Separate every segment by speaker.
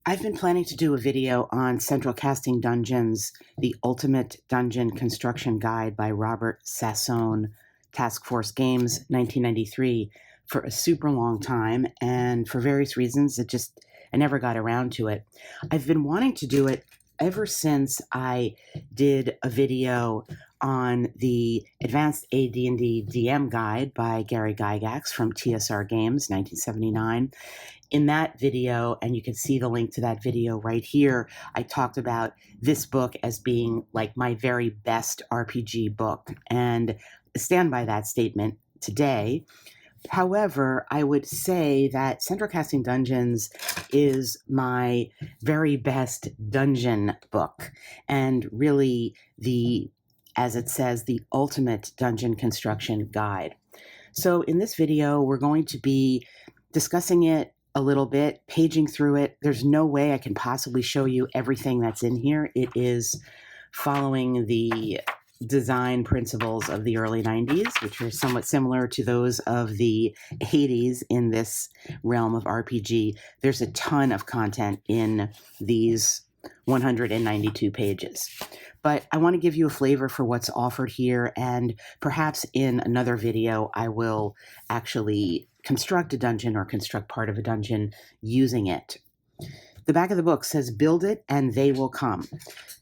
Speaker 1: I've been planning to do a video on Central Casting Dungeons, the Ultimate Dungeon Construction Guide by Robert Sassone, Task Force Games, 1993, for a super long time, and for various reasons, I never got around to it. I've been wanting to do it ever since I did a video on the Advanced AD&D DM Guide by Gary Gygax from TSR Games, 1979. In that video, and you can see the link to that video right here, I talked about this book as being like my very best RPG book, and I stand by that statement today. However, I would say that Central Casting Dungeons is my very best dungeon book, and really as it says, the ultimate dungeon construction guide. So in this video, we're going to be discussing it a little bit, paging through it. There's no way I can possibly show you everything that's in here. It is following the design principles of the early 90s, which are somewhat similar to those of the 80s in this realm of RPG. There's a ton of content in these 192 pages. But I want to give you a flavor for what's offered here, and perhaps in another video I will actually construct a dungeon or construct part of a dungeon using it. The back of the book says, "Build it and they will come."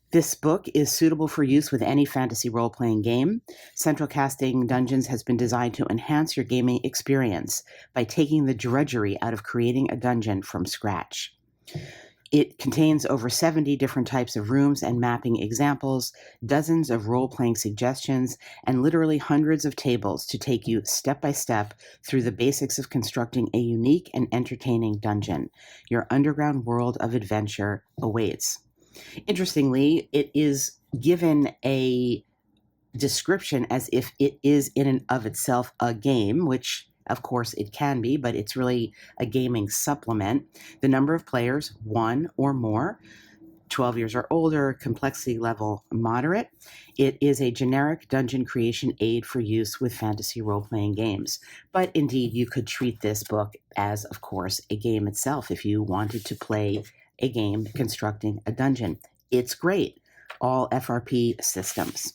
Speaker 1: This book is suitable for use with any fantasy role-playing game. Central Casting Dungeons has been designed to enhance your gaming experience by taking the drudgery out of creating a dungeon from scratch. It contains over 70 different types of rooms and mapping examples, dozens of role-playing suggestions, and literally hundreds of tables to take you step by step through the basics of constructing a unique and entertaining dungeon. Your underground world of adventure awaits. Interestingly, it is given a description as if it is in and of itself a game, which of course it can be, but it's really a gaming supplement. The number of players, 1 or more, 12 years or older, complexity level moderate. It is a generic dungeon creation aid for use with fantasy role-playing games. But indeed, you could treat this book as, of course, a game itself if you wanted to play a game constructing a dungeon. It's great. All FRP systems.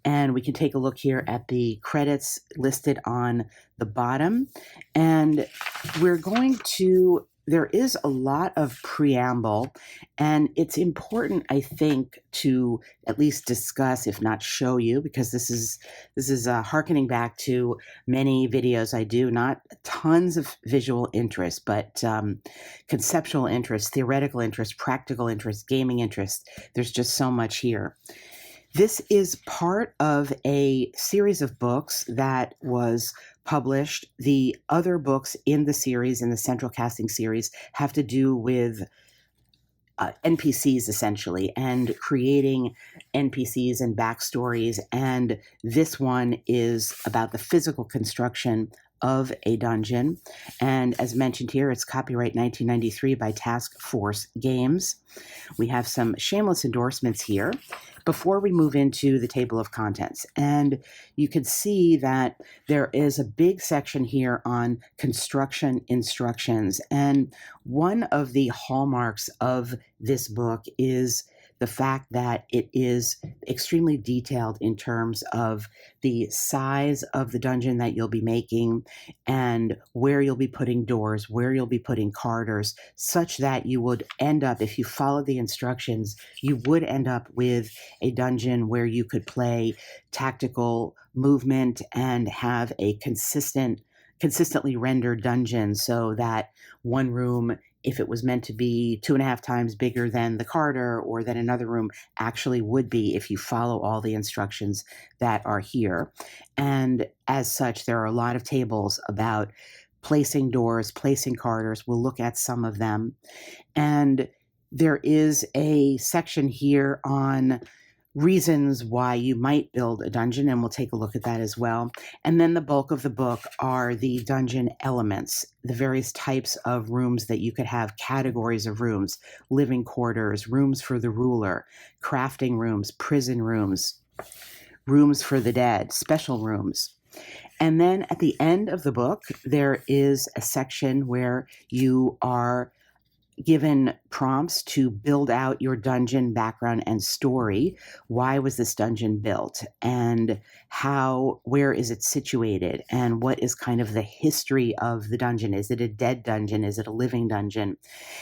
Speaker 1: And we can take a look here at the credits listed on the bottom. And there is a lot of preamble, and it's important, I think, to at least discuss, if not show you, because this is hearkening back to many videos I do, not tons of visual interest, but conceptual interest, theoretical interest, practical interest, gaming interest. There's just so much here. This is part of a series of books that was published. The other books in the series, in the Central Casting series, have to do with NPCs, essentially, and creating NPCs and backstories. And this one is about the physical construction of a dungeon. And as mentioned here, it's copyright 1993 by Task Force Games. We have some shameless endorsements here before we move into the table of contents. And you can see that there is a big section here on construction instructions. And one of the hallmarks of this book is the fact that it is extremely detailed in terms of the size of the dungeon that you'll be making and where you'll be putting doors, where you'll be putting corridors, such that you would end up, if you follow the instructions, you would end up with a dungeon where you could play tactical movement and have a consistently rendered dungeon, so that one room, if it was meant to be 2.5 times bigger than the corridor or than another room, actually would be if you follow all the instructions that are here. And as such, there are a lot of tables about placing doors, placing corridors. We'll look at some of them. And there is a section here on reasons why you might build a dungeon, and we'll take a look at that as well. And then the bulk of the book are the dungeon elements, the various types of rooms that you could have, categories of rooms, living quarters, rooms for the ruler, crafting rooms, prison rooms, rooms for the dead, special rooms. And then at the end of the book, there is a section where you are given prompts to build out your dungeon background and story. Why was this dungeon built? And where is it situated? And what is kind of the history of the dungeon? Is it a dead dungeon? Is it a living dungeon?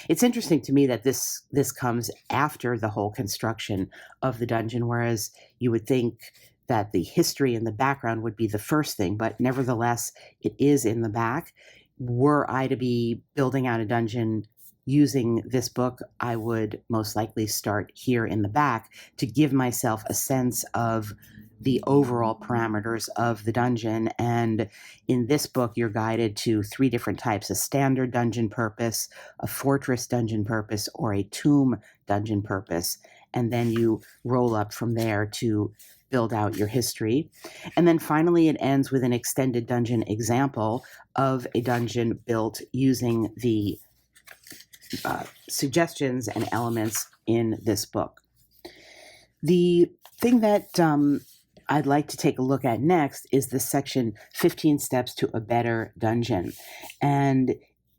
Speaker 1: It's interesting to me that this comes after the whole construction of the dungeon, whereas you would think that the history and the background would be the first thing, but nevertheless, it is in the back. Were I to be building out a dungeon using this book, I would most likely start here in the back to give myself a sense of the overall parameters of the dungeon. And in this book, you're guided to 3 different types: a standard dungeon purpose, a fortress dungeon purpose, or a tomb dungeon purpose. And then you roll up from there to build out your history. And then finally, it ends with an extended dungeon example of a dungeon built using the suggestions and elements in this book. The thing that I'd like to take a look at next is the section 15 Steps to a Better Dungeon. And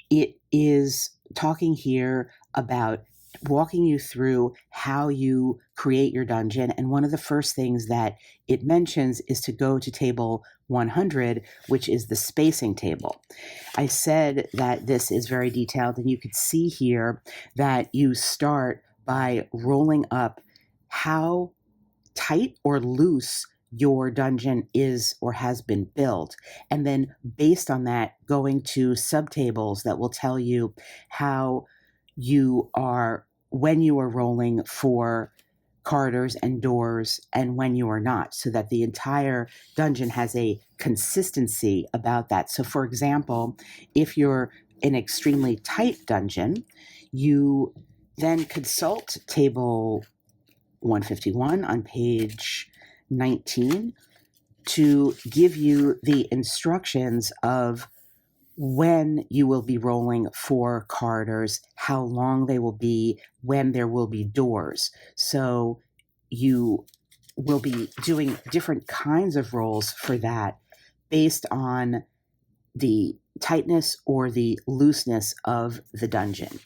Speaker 1: it is talking here about walking you through how you create your dungeon. And one of the first things that it mentions is to go to table 100, which is the spacing table. I said that this is very detailed, and you could see here that you start by rolling up how tight or loose your dungeon is or has been built. And then based on that, going to subtables that will tell you how you are, when you are rolling for corridors and doors and when you are not, so that the entire dungeon has a consistency about that. So for example, if you're an extremely tight dungeon, you then consult table 151 on page 19 to give you the instructions of when you will be rolling for corridors, how long they will be, when there will be doors. So you will be doing different kinds of rolls for that based on the tightness or the looseness of the dungeon.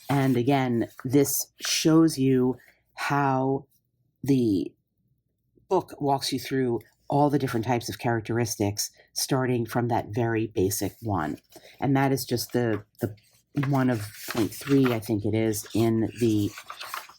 Speaker 1: And again, this shows you how the book walks you through all the different types of characteristics, starting from that very basic one. And that is just the one of point 3, I think it is, in the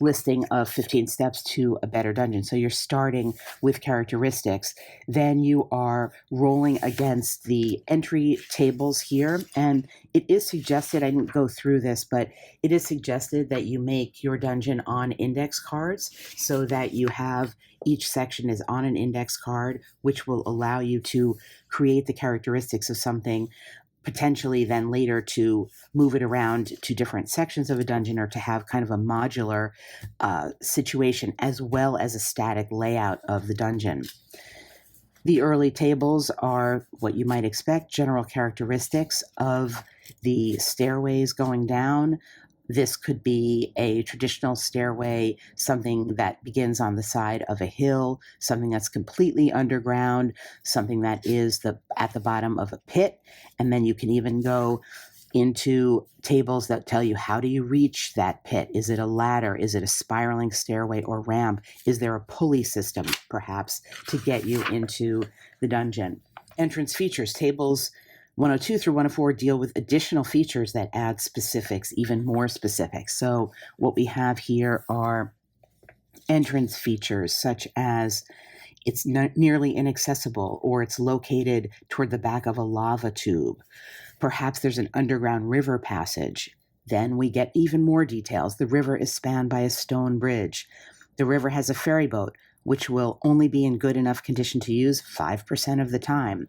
Speaker 1: listing of 15 steps to a better dungeon. So you're starting with characteristics. Then you are rolling against the entry tables here. And it is suggested, I didn't go through this, but it is suggested that you make your dungeon on index cards so that you have each section is on an index card, which will allow you to create the characteristics of something, potentially then later to move it around to different sections of a dungeon, or to have kind of a modular situation, as well as a static layout of the dungeon. The early tables are what you might expect: general characteristics of the stairways going down. This could be a traditional stairway, something that begins on the side of a hill, something that's completely underground, something that is at the bottom of a pit. And then you can even go into tables that tell you, how do you reach that pit? Is it a ladder? Is it a spiraling stairway or ramp? Is there a pulley system, perhaps, to get you into the dungeon? Entrance features. Tables 102 through 104 deal with additional features that add specifics, even more specifics. So what we have here are entrance features such as it's nearly inaccessible, or it's located toward the back of a lava tube. Perhaps there's an underground river passage. Then we get even more details. The river is spanned by a stone bridge. The river has a ferry boat, which will only be in good enough condition to use 5% of the time.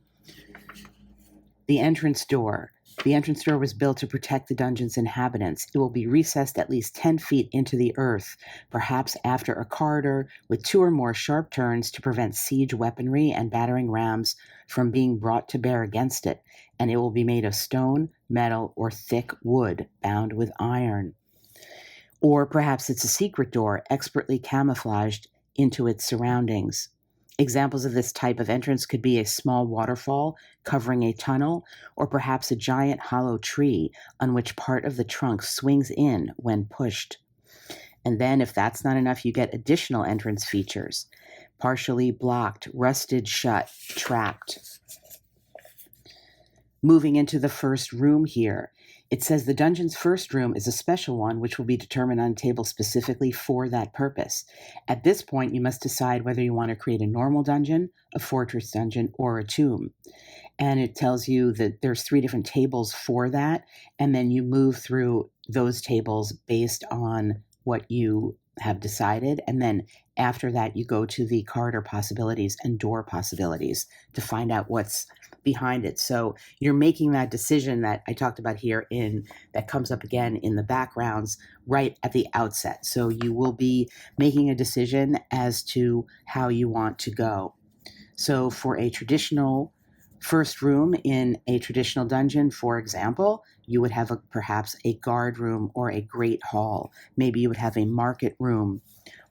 Speaker 1: The entrance door. The entrance door was built to protect the dungeon's inhabitants. It will be recessed at least 10 feet into the earth, perhaps after a corridor with 2 or more sharp turns to prevent siege weaponry and battering rams from being brought to bear against it, and it will be made of stone, metal, or thick wood bound with iron. Or perhaps it's a secret door expertly camouflaged into its surroundings. Examples of this type of entrance could be a small waterfall covering a tunnel, or perhaps a giant hollow tree on which part of the trunk swings in when pushed. And then, if that's not enough, you get additional entrance features: partially blocked, rusted shut, trapped. Moving into the first room here, it says the dungeon's first room is a special one which will be determined on a table specifically for that purpose. At this point, you must decide whether you want to create a normal dungeon, a fortress dungeon, or a tomb. And it tells you that there's 3 different tables for that, and then you move through those tables based on what you have decided, and then after that you go to the corridor possibilities and door possibilities to find out what's behind it. So you're making that decision that I talked about here that comes up again in the backgrounds right at the outset. So you will be making a decision as to how you want to go. So for a traditional first room in a traditional dungeon, for example, you would have perhaps a guard room or a great hall. Maybe you would have a market room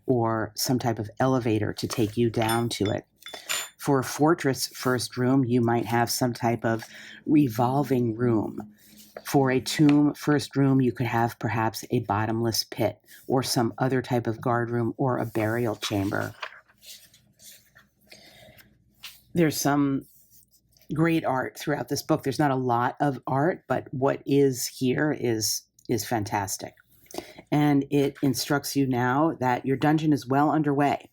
Speaker 1: or some type of elevator to take you down to it. For a fortress first room, you might have some type of revolving room. For a tomb first room, you could have perhaps a bottomless pit or some other type of guard room or a burial chamber. There's some great art throughout this book. There's not a lot of art, but what is here is fantastic. And it instructs you now that your dungeon is well underway,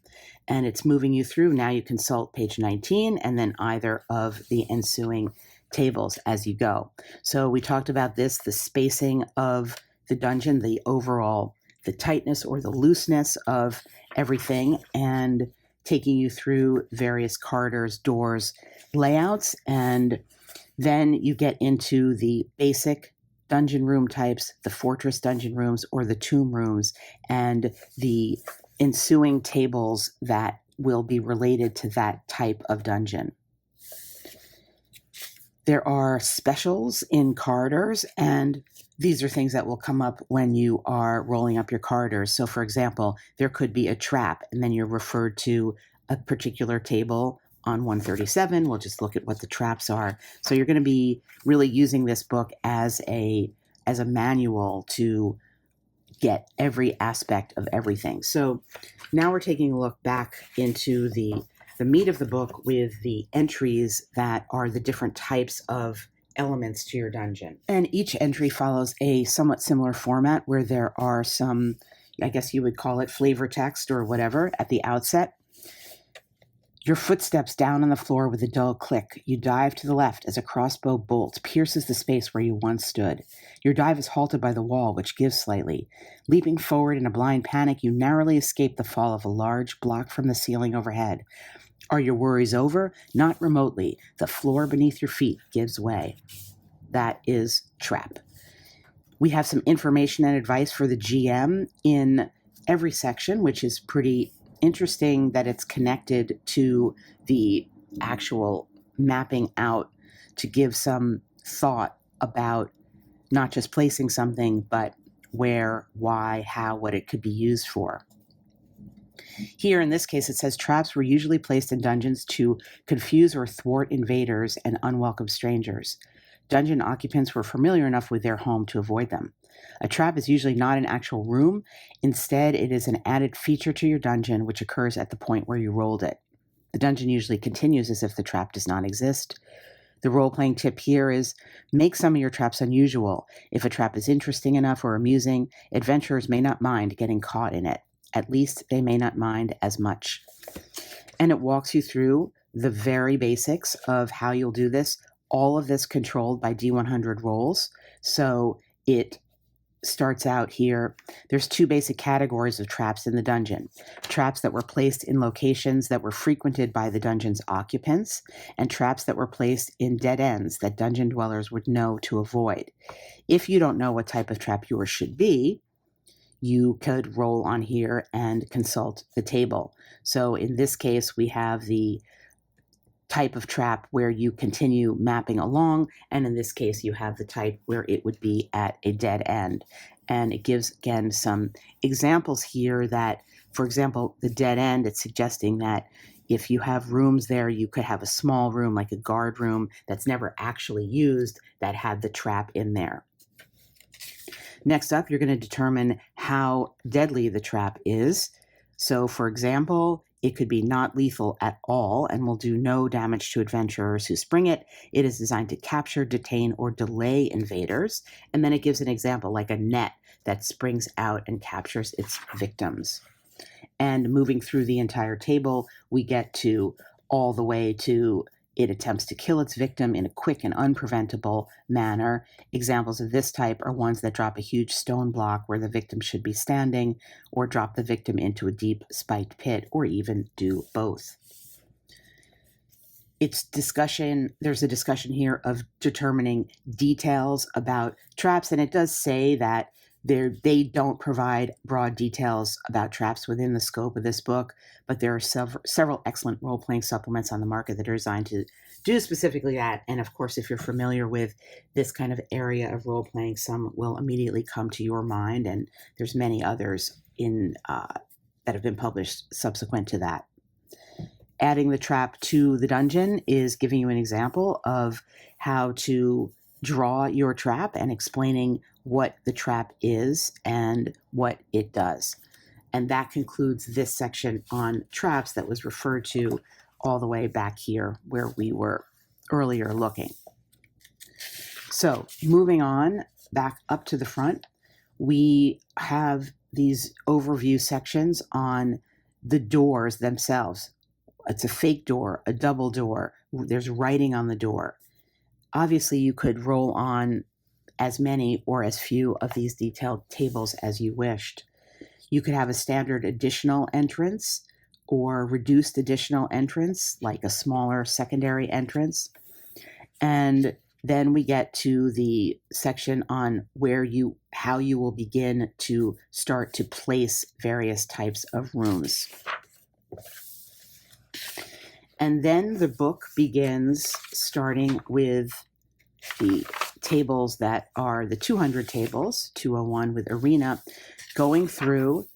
Speaker 1: and it's moving you through. Now you consult page 19 and then either of the ensuing tables as you go. So we talked about this, the spacing of the dungeon, the overall, the tightness or the looseness of everything, and taking you through various corridors, doors, layouts, and then you get into the basic dungeon room types, the fortress dungeon rooms or the tomb rooms, and the ensuing tables that will be related to that type of dungeon. There are specials in corridors, and these are things that will come up when you are rolling up your corridors. So for example, there could be a trap, and then you're referred to a particular table on 137. We'll just look at what the traps are. So you're going to be really using this book as a manual to get every aspect of everything. So now we're taking a look back into the meat of the book with the entries that are the different types of elements to your dungeon. And each entry follows a somewhat similar format where there are some, I guess you would call it flavor text or whatever at the outset. Your footsteps down on the floor with a dull click. You dive to the left as a crossbow bolt pierces the space where you once stood. Your dive is halted by the wall, which gives slightly. Leaping forward in a blind panic, you narrowly escape the fall of a large block from the ceiling overhead. Are your worries over? Not remotely. The floor beneath your feet gives way. That is trap. We have some information and advice for the GM in every section, which is pretty interesting that it's connected to the actual mapping out to give some thought about not just placing something, but where, why, how, what it could be used for. Here, in this case, it says traps were usually placed in dungeons to confuse or thwart invaders and unwelcome strangers. Dungeon occupants were familiar enough with their home to avoid them. A trap is usually not an actual room. Instead, it is an added feature to your dungeon which occurs at the point where you rolled it. The dungeon usually continues as if the trap does not exist. The role-playing tip here is make some of your traps unusual. If a trap is interesting enough or amusing, adventurers may not mind getting caught in it. At least they may not mind as much. And it walks you through the very basics of how you'll do this. All of this controlled by D100 rolls. So it starts out here. There's 2 basic categories of traps in the dungeon. Traps that were placed in locations that were frequented by the dungeon's occupants, and traps that were placed in dead ends that dungeon dwellers would know to avoid. If you don't know what type of trap yours should be, you could roll on here and consult the table. So in this case, we have the type of trap where you continue mapping along, and in this case you have the type where it would be at a dead end. And it gives, again, some examples here that, for example, the dead end, it's suggesting that If you have rooms there, you could have a small room like a guard room that's never actually used that had the trap in there. Next up, you're going to determine how deadly the trap is. So, for example, it could be not lethal at all and will do no damage to adventurers who spring it. It is designed to capture, detain, or delay invaders. And then it gives an example like a net that springs out and captures its victims. And moving through the entire table, we get to all the way to it attempts to kill its victim in a quick and unpreventable manner. Examples of this type are ones that drop a huge stone block where the victim should be standing, or drop the victim into a deep spiked pit, or even do both. There's a discussion here of determining details about traps, and it does say that they don't provide broad details about traps within the scope of this book, but there are several excellent role-playing supplements on the market that are designed to do specifically that. And of course, if you're familiar with this kind of area of role-playing, some will immediately come to your mind, and there's many others that have been published subsequent to that. Adding the trap to the dungeon is giving you an example of how to draw your trap and explaining what the trap is and what it does. And that concludes this section on traps that was referred to all the way back here where we were earlier looking. So moving on back up to the front, we have these overview sections on the doors themselves. It's a fake door, a double door. There's writing on the door. Obviously, you could roll on as many or as few of these detailed tables as you wished. You could have a standard additional entrance or reduced additional entrance, like a smaller secondary entrance. And then we get to the section on how you will begin to start to place various types of rooms. And then the book begins starting with the tables that are the 200 tables, 201 with arena, going through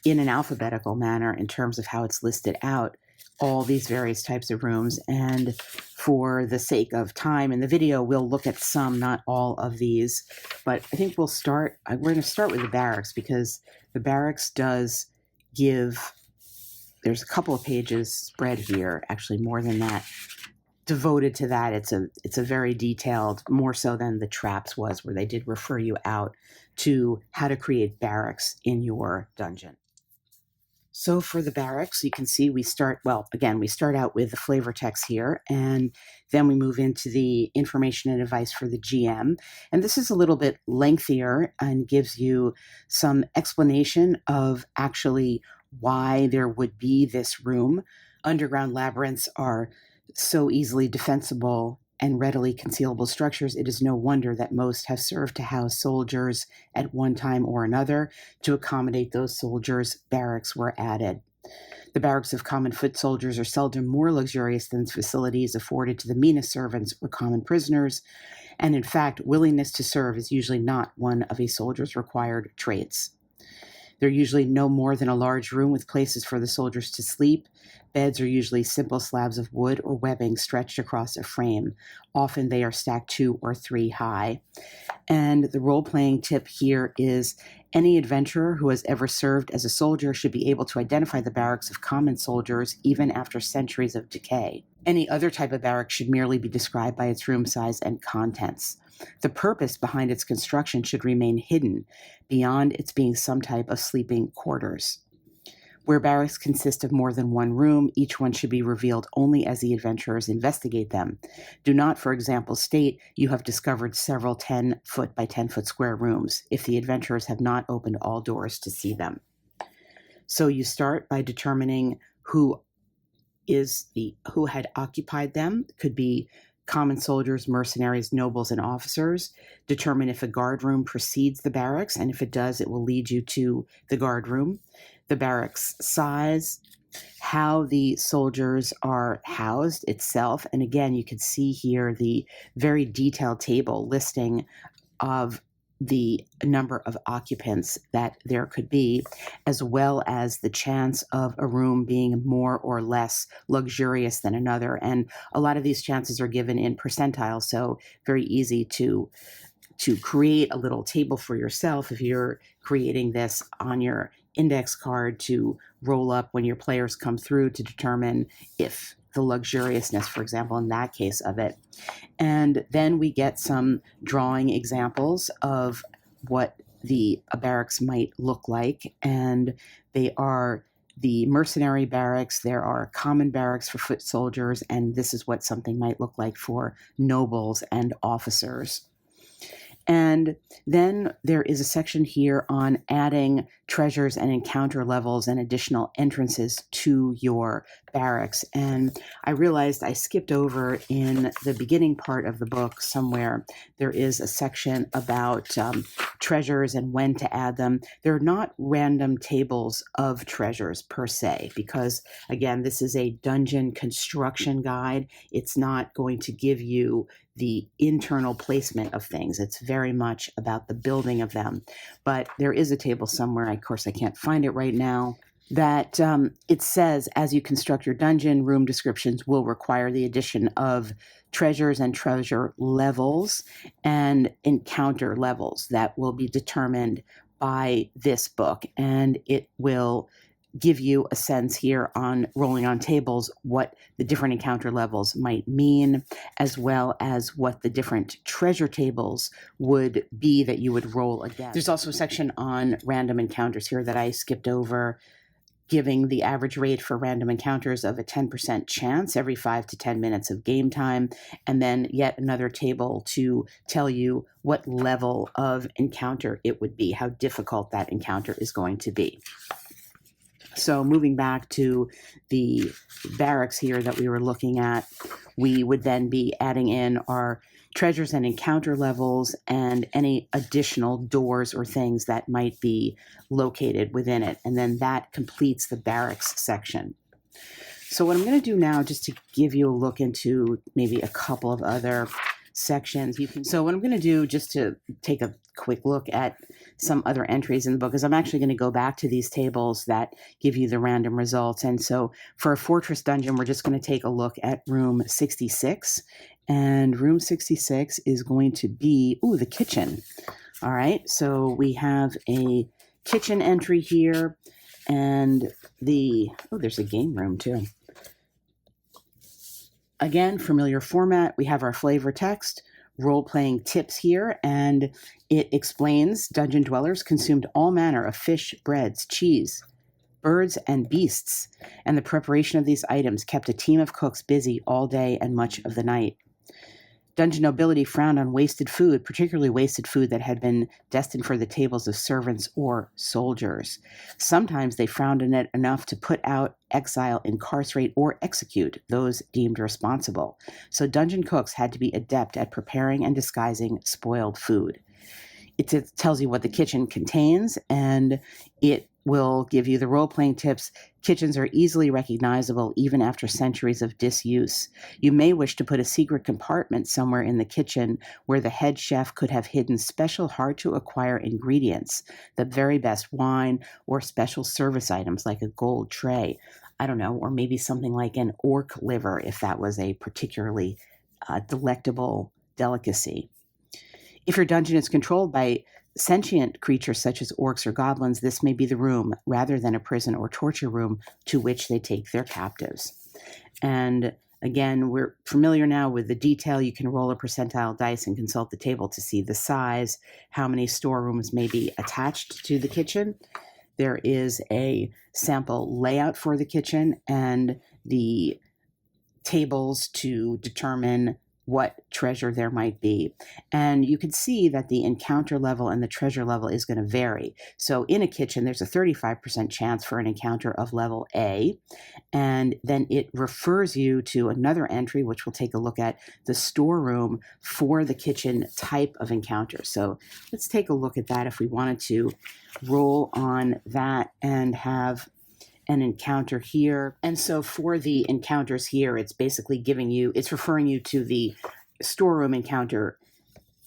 Speaker 1: in an alphabetical manner in terms of how it's listed out, all these various types of rooms. And for the sake of time in the video, we'll look at some, not all of these. But I think we're going to start with the barracks, because the barracks does give, there's a couple of pages spread here, actually more than that, devoted to that. It's a very detailed, more so than the traps was, where they did refer you out to how to create barracks in your dungeon. So for the barracks, you can see we start out with the flavor text here, and then we move into the information and advice for the GM. And this is a little bit lengthier and gives you some explanation of actually why there would be this room. Underground labyrinths are so easily defensible and readily concealable structures, it is no wonder that most have served to house soldiers at one time or another. To accommodate those soldiers, barracks were added. The barracks of common foot soldiers are seldom more luxurious than facilities afforded to the meanest servants or common prisoners, and in fact, willingness to serve is usually not one of a soldier's required traits. They're usually no more than a large room with places for the soldiers to sleep. Beds are usually simple slabs of wood or webbing stretched across a frame. Often they are stacked 2 or 3 high. And the role-playing tip here is any adventurer who has ever served as a soldier should be able to identify the barracks of common soldiers even after centuries of decay. Any other type of barrack should merely be described by its room size and contents. The purpose behind its construction should remain hidden beyond its being some type of sleeping quarters. Where barracks consist of more than one room, each one should be revealed only as the adventurers investigate them. Do not, for example, state you have discovered several 10-foot by 10-foot square rooms if the adventurers have not opened all doors to see them. So you start by determining who had occupied them. Could be common soldiers, mercenaries, nobles, and officers. Determine if a guard room precedes the barracks, and if it does, it will lead you to the guard room. The barracks size, how the soldiers are housed itself, and again, you can see here the very detailed table listing of the number of occupants that there could be, as well as the chance of a room being more or less luxurious than another. And a lot of these chances are given in percentiles, so very easy to create a little table for yourself if you're creating this on your index card to roll up when your players come through to determine if the luxuriousness, for example, in that case of it. And then we get some drawing examples of what the barracks might look like. And they are the mercenary barracks, there are common barracks for foot soldiers, and this is what something might look like for nobles and officers. And then there is a section here on adding treasures and encounter levels and additional entrances to your barracks. And I realized I skipped over in the beginning part of the book somewhere. There is a section about treasures and when to add them. They're not random tables of treasures per se, because again, this is a dungeon construction guide. It's not going to give you the internal placement of things. It's very much about the building of them. But there is a table somewhere, of course I can't find it right now, that it says as you construct your dungeon, room descriptions will require the addition of treasures and treasure levels and encounter levels that will be determined by this book. And it will give you a sense here on rolling on tables what the different encounter levels might mean, as well as what the different treasure tables would be that you would roll against. There's also a section on random encounters here that I skipped over, giving the average rate for random encounters of a 10% chance every 5 to 10 minutes of game time, and then yet another table to tell you what level of encounter it would be, how difficult that encounter is going to be. So moving back to the barracks here that we were looking at, we would then be adding in our treasures and encounter levels and any additional doors or things that might be located within it. And then that completes the barracks section. So what I'm going to do now, just to give you a look into maybe a couple of other sections. So what I'm going to do, just to take a quick look at some other entries in the book, is I'm actually going to go back to these tables that give you the random results. And so for a fortress dungeon, we're just going to take a look at room 66. And room 66 is going to be, the kitchen. All right, so we have a kitchen entry here, and there's a game room too. Again, familiar format. We have our flavor text, role-playing tips here, and it explains dungeon dwellers consumed all manner of fish, breads, cheese, birds, and beasts, and the preparation of these items kept a team of cooks busy all day and much of the night. Dungeon nobility frowned on wasted food, particularly wasted food that had been destined for the tables of servants or soldiers. Sometimes they frowned on it enough to put out, exile, incarcerate, or execute those deemed responsible. So dungeon cooks had to be adept at preparing and disguising spoiled food. It tells you what the kitchen contains, and it will give you the role-playing tips. Kitchens are easily recognizable even after centuries of disuse. You may wish to put a secret compartment somewhere in the kitchen where the head chef could have hidden special hard-to-acquire ingredients, the very best wine, or special service items like a gold tray. I don't know, or maybe something like an orc liver if that was a particularly delectable delicacy. If your dungeon is controlled by sentient creatures such as orcs or goblins, this may be the room, rather than a prison or torture room, to which they take their captives. And again, we're familiar now with the detail. You can roll a percentile dice and consult the table to see the size, how many storerooms may be attached to the kitchen. There is a sample layout for the kitchen and the tables to determine what treasure there might be. And you can see that the encounter level and the treasure level is going to vary. So in a kitchen, there's a 35% chance for an encounter of level A, and then it refers you to another entry, which we'll take a look at, the storeroom for the kitchen type of encounter. So let's take a look at that if we wanted to roll on that and have an encounter here. And so for the encounters here, it's basically it's referring you to the storeroom encounter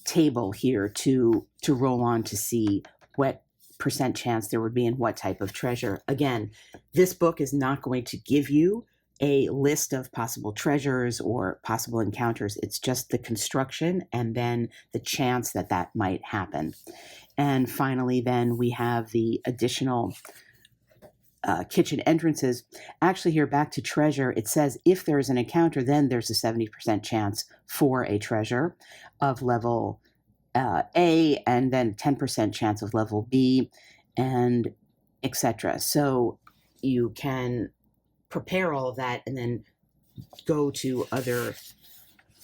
Speaker 1: table here to roll on to see what percent chance there would be and what type of treasure. Again, this book is not going to give you a list of possible treasures or possible encounters. It's just the construction and then the chance that that might happen. And finally, then we have the additional kitchen entrances. Actually, here back to treasure, it says if there's an encounter, then there's a 70% chance for a treasure of level A, and then 10% chance of level B, and etc. So you can prepare all of that and then go to other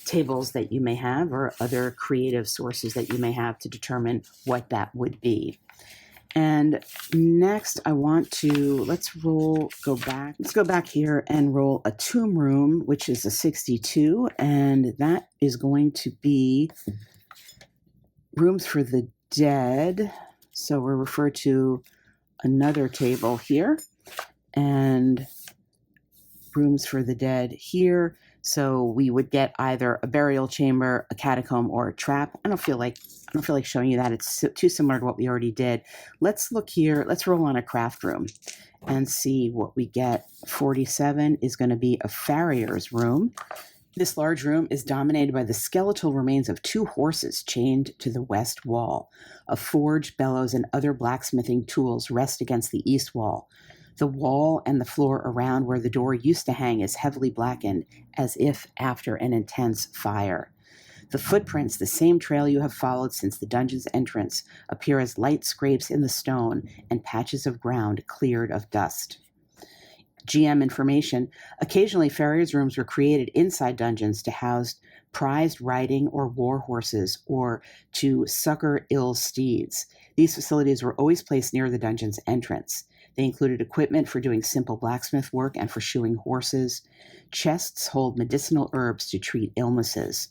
Speaker 1: tables that you may have or other creative sources that you may have to determine what that would be. And next I want to, let's go back here and roll a tomb room, which is a 62, and that is going to be rooms for the dead. So we're referred to another table here, and rooms for the dead here. So we would get either a burial chamber, a catacomb, or a trap. I don't feel like showing you that. It's too similar to what we already did. Let's look here. Let's roll on a craft room and see what we get. 47 is going to be a farrier's room. This large room is dominated by the skeletal remains of 2 horses chained to the west wall. A forge, bellows, and other blacksmithing tools rest against the east wall. The wall and the floor around where the door used to hang is heavily blackened, as if after an intense fire. The footprints, the same trail you have followed since the dungeon's entrance, appear as light scrapes in the stone and patches of ground cleared of dust. GM information. Occasionally, farriers' rooms were created inside dungeons to house prized riding or war horses or to succor ill steeds. These facilities were always placed near the dungeon's entrance. They included equipment for doing simple blacksmith work and for shoeing horses. Chests hold medicinal herbs to treat illnesses.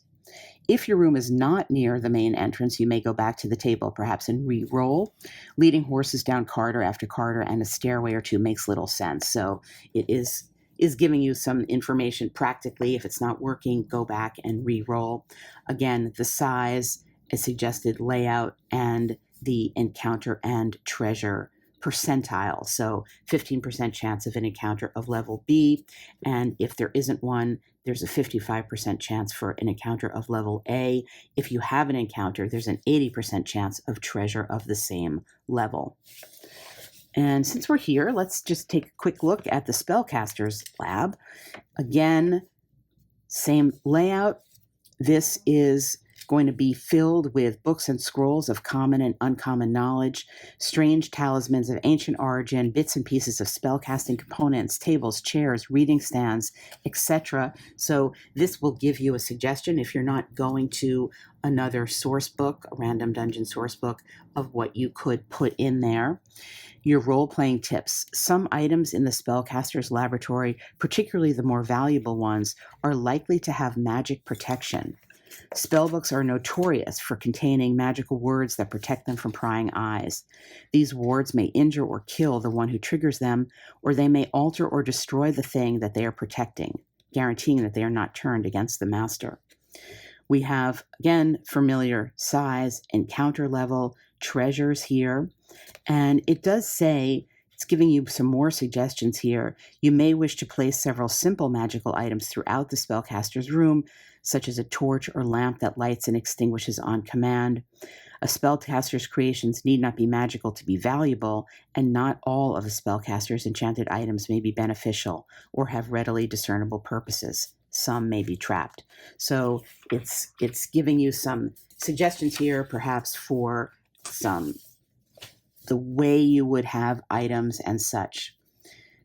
Speaker 1: If your room is not near the main entrance, you may go back to the table, perhaps and re-roll. Leading horses down corridor after corridor and a stairway or two makes little sense. So it is giving you some information practically. If it's not working, go back and re-roll. Again, the size, a suggested layout, and the encounter and treasure percentile. So 15% chance of an encounter of level B, and if there isn't one, there's a 55% chance for an encounter of level A. If you have an encounter, there's an 80% chance of treasure of the same level. And since we're here, let's just take a quick look at the Spellcasters lab. Again, same layout. This is going to be filled with books and scrolls of common and uncommon knowledge, strange talismans of ancient origin, bits and pieces of spellcasting components, tables, chairs, reading stands, etc. So this will give you a suggestion if you're not going to another source book, a random dungeon source book, of what you could put in there. Your role-playing tips. Some items in the Spellcasters laboratory, particularly the more valuable ones, are likely to have magic protection. Spellbooks are notorious for containing magical words that protect them from prying eyes. These words may injure or kill the one who triggers them, or they may alter or destroy the thing that they are protecting, guaranteeing that they are not turned against the master. We have, again, familiar size, encounter level, treasures here, and it does say, it's giving you some more suggestions here. You may wish to place several simple magical items throughout the spellcaster's room, such as a torch or lamp that lights and extinguishes on command. A spellcaster's creations need not be magical to be valuable, and not all of a spellcaster's enchanted items may be beneficial or have readily discernible purposes. Some may be trapped. So it's giving you some suggestions here, perhaps for the way you would have items and such.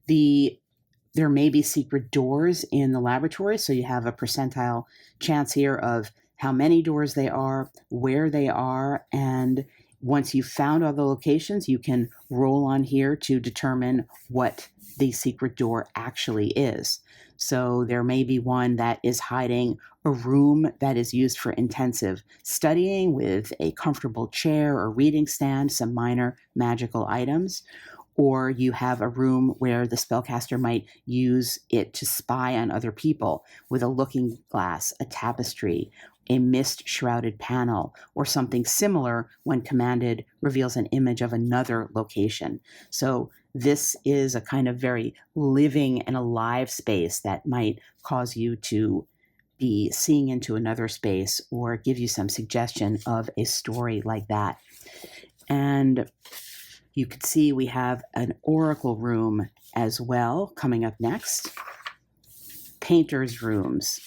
Speaker 1: There may be secret doors in the laboratory, so you have a percentile chance here of how many doors they are, where they are, and once you've found all the locations, you can roll on here to determine what the secret door actually is. So there may be one that is hiding a room that is used for intensive studying with a comfortable chair or reading stand, some minor magical items. Or you have a room where the spellcaster might use it to spy on other people with a looking glass, a tapestry, a mist-shrouded panel, or something similar when commanded reveals an image of another location. So this is a kind of very living and alive space that might cause you to be seeing into another space or give you some suggestion of a story like that. And you can see we have an oracle room as well coming up next. Painters' rooms.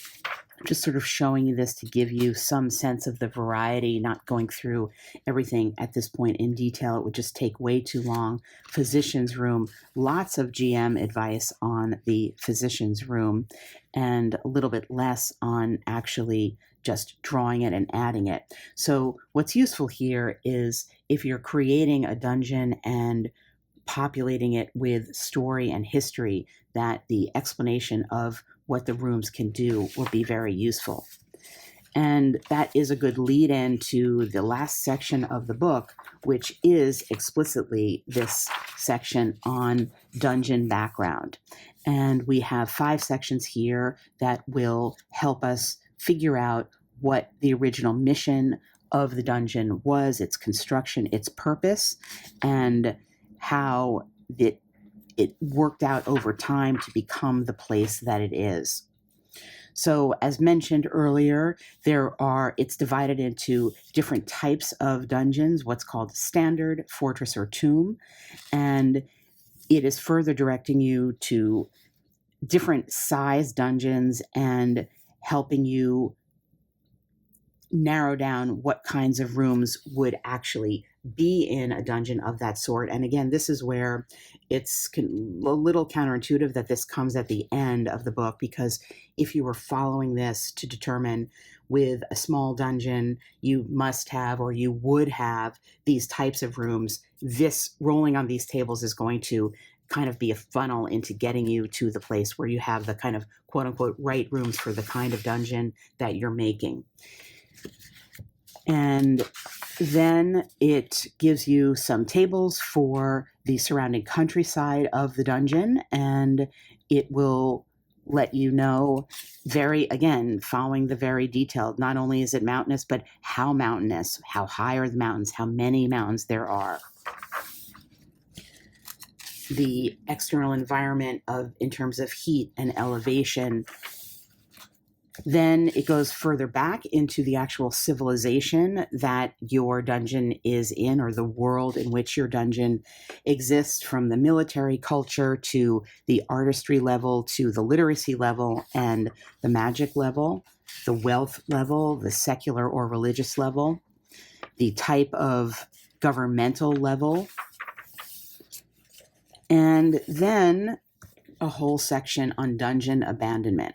Speaker 1: Just sort of showing you this to give you some sense of the variety, not going through everything at this point in detail. It would just take way too long. Physician's room, lots of GM advice on the physician's room, and a little bit less on actually just drawing it and adding it. So what's useful here is if you're creating a dungeon and populating it with story and history, that the explanation of what the rooms can do will be very useful. And that is a good lead in to the last section of the book, which is explicitly this section on dungeon background. And we have 5 sections here that will help us figure out what the original mission of the dungeon was, its construction, its purpose, and how it worked out over time to become the place that it is. So as mentioned earlier, it's divided into different types of dungeons, what's called standard, fortress, or tomb, and it is further directing you to different size dungeons and helping you narrow down what kinds of rooms would actually be in a dungeon of that sort. And again, this is where it's a little counterintuitive that this comes at the end of the book, because if you were following this to determine with a small dungeon, you must have, or you would have, these types of rooms, this rolling on these tables is going to kind of be a funnel into getting you to the place where you have the kind of quote unquote right rooms for the kind of dungeon that you're making. And then it gives you some tables for the surrounding countryside of the dungeon, and it will let you know again, following the very detailed, not only is it mountainous, but how mountainous, how high are the mountains, how many mountains there are. The external environment in terms of heat and elevation. Then it goes further back into the actual civilization that your dungeon is in, or the world in which your dungeon exists, from the military culture to the artistry level to the literacy level and the magic level, the wealth level, the secular or religious level, the type of governmental level, and then a whole section on dungeon abandonment.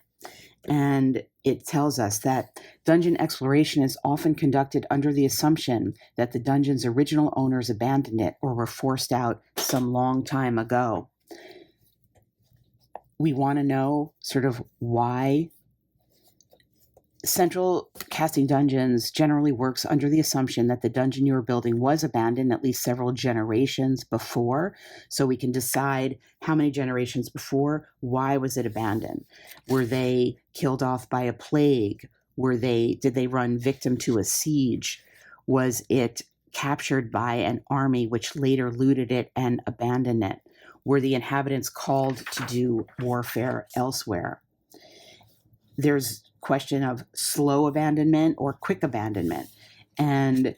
Speaker 1: And it tells us that dungeon exploration is often conducted under the assumption that the dungeon's original owners abandoned it or were forced out some long time ago. We want to know sort of why. Central Casting Dungeons generally works under the assumption that the dungeon you are building was abandoned at least several generations before, so we can decide how many generations before, why was it abandoned? Were they killed off by a plague? Did they run victim to a siege? Was it captured by an army which later looted it and abandoned it? Were the inhabitants called to do warfare elsewhere? There's question of slow abandonment or quick abandonment. And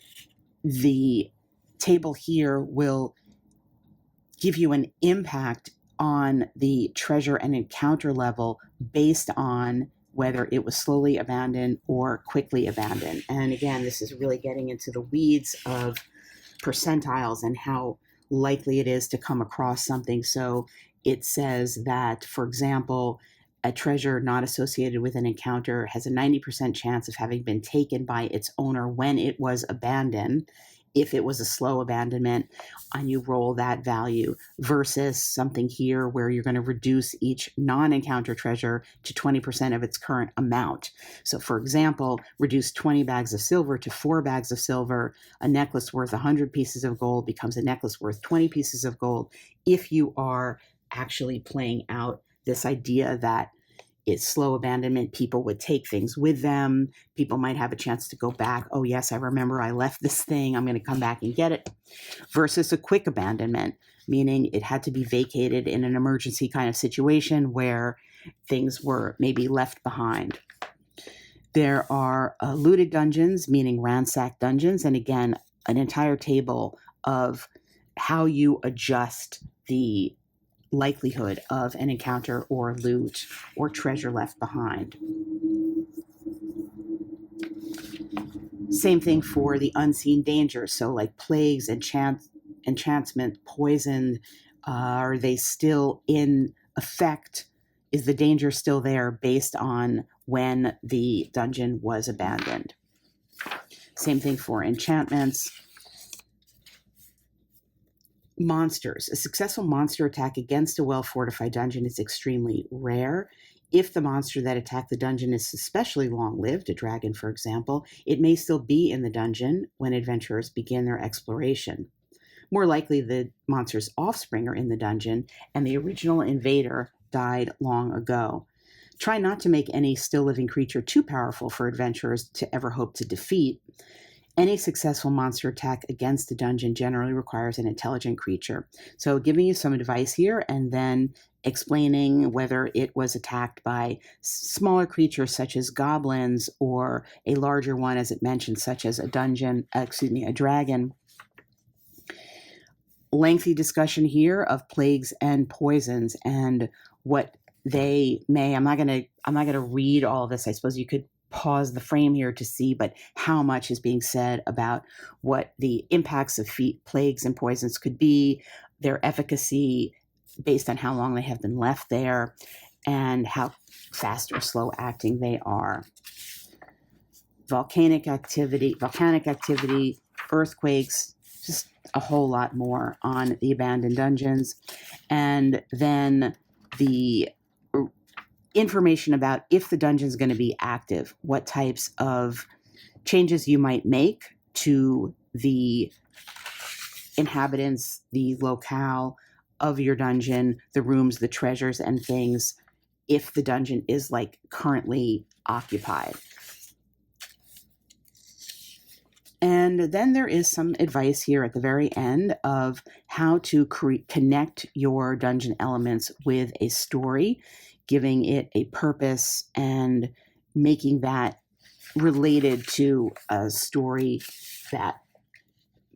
Speaker 1: the table here will give you an impact on the treasure and encounter level based on whether it was slowly abandoned or quickly abandoned. And again, this is really getting into the weeds of percentiles and how likely it is to come across something. So it says that, for example, a treasure not associated with an encounter has a 90% chance of having been taken by its owner when it was abandoned, if it was a slow abandonment, and you roll that value, versus something here where you're going to reduce each non-encounter treasure to 20% of its current amount. So for example, reduce 20 bags of silver to 4 bags of silver. A necklace worth 100 pieces of gold becomes a necklace worth 20 pieces of gold if you are actually playing out this idea that It's slow abandonment. People would take things with them. People might have a chance to go back. Oh, yes, I remember I left this thing. I'm going to come back and get it. Versus a quick abandonment, meaning it had to be vacated in an emergency kind of situation where things were maybe left behind. There are looted dungeons, meaning ransacked dungeons. And again, an entire table of how you adjust the likelihood of an encounter or loot or treasure left behind. Same thing for the unseen dangers. So like plagues, enchantment, poison, are they still in effect? Is the danger still there based on when the dungeon was abandoned? Same thing for enchantments. Monsters. A successful monster attack against a well-fortified dungeon is extremely rare. If the monster that attacked the dungeon is especially long-lived, a dragon for example, it may still be in the dungeon when adventurers begin their exploration. More likely, the monster's offspring are in the dungeon, and the original invader died long ago. Try not to make any still-living creature too powerful for adventurers to ever hope to defeat. Any successful monster attack against the dungeon generally requires an intelligent creature. So giving you some advice here and then explaining whether it was attacked by smaller creatures such as goblins or a larger one, as it mentioned, such as a dragon. Lengthy discussion here of plagues and poisons and what they may. I'm not gonna read all of this. I suppose you could pause the frame here to see, but how much is being said about what the impacts of plagues and poisons could be, their efficacy based on how long they have been left there, and how fast or slow acting they are. Volcanic activity, earthquakes, just a whole lot more on the abandoned dungeons. And then the information about if the dungeon is going to be active, what types of changes you might make to the inhabitants, the locale of your dungeon, the rooms, the treasures, and things, if the dungeon is like currently occupied. And then there is some advice here at the very end of how to connect your dungeon elements with a story, giving it a purpose and making that related to a story that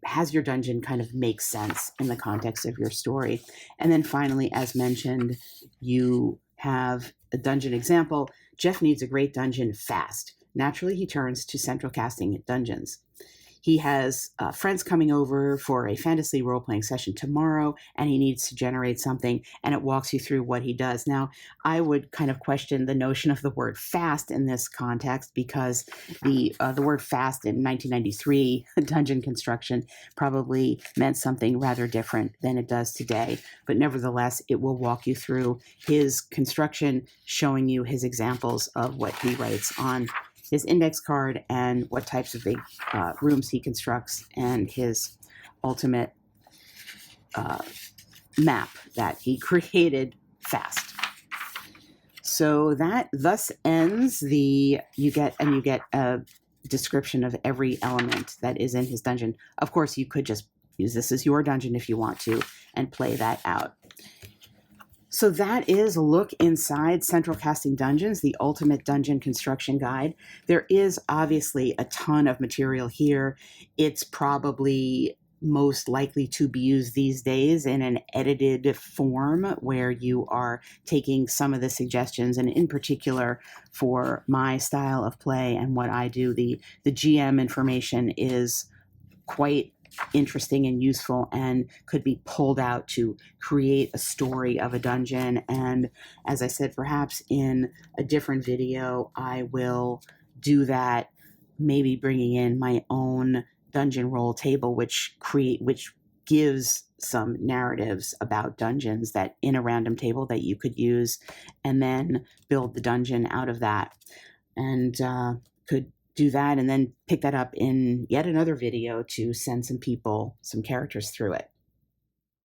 Speaker 1: has your dungeon kind of make sense in the context of your story. And then finally, as mentioned, you have a dungeon example. Jeff needs a great dungeon fast. Naturally, he turns to central casting dungeons. He has friends coming over for a fantasy role-playing session tomorrow, and he needs to generate something, and it walks you through what he does. Now, I would kind of question the notion of the word fast in this context, because the word fast in 1993 dungeon construction probably meant something rather different than it does today. But nevertheless, it will walk you through his construction, showing you his examples of what he writes on his index card and what types of big rooms he constructs, and his ultimate map that he created fast. So that thus ends you get a description of every element that is in his dungeon. Of course, you could just use this as your dungeon if you want to and play that out. So that is a look inside Central Casting Dungeons, the Ultimate Dungeon Construction Guide. There is obviously a ton of material here. It's probably most likely to be used these days in an edited form where you are taking some of the suggestions, and in particular for my style of play and what I do, the GM information is quite interesting and useful and could be pulled out to create a story of a dungeon. And as I said, perhaps in a different video, I will do that, maybe bringing in my own dungeon roll table, which gives some narratives about dungeons that in a random table that you could use, and then build the dungeon out of that. And could do that and then pick that up in yet another video to send some people, some characters through it.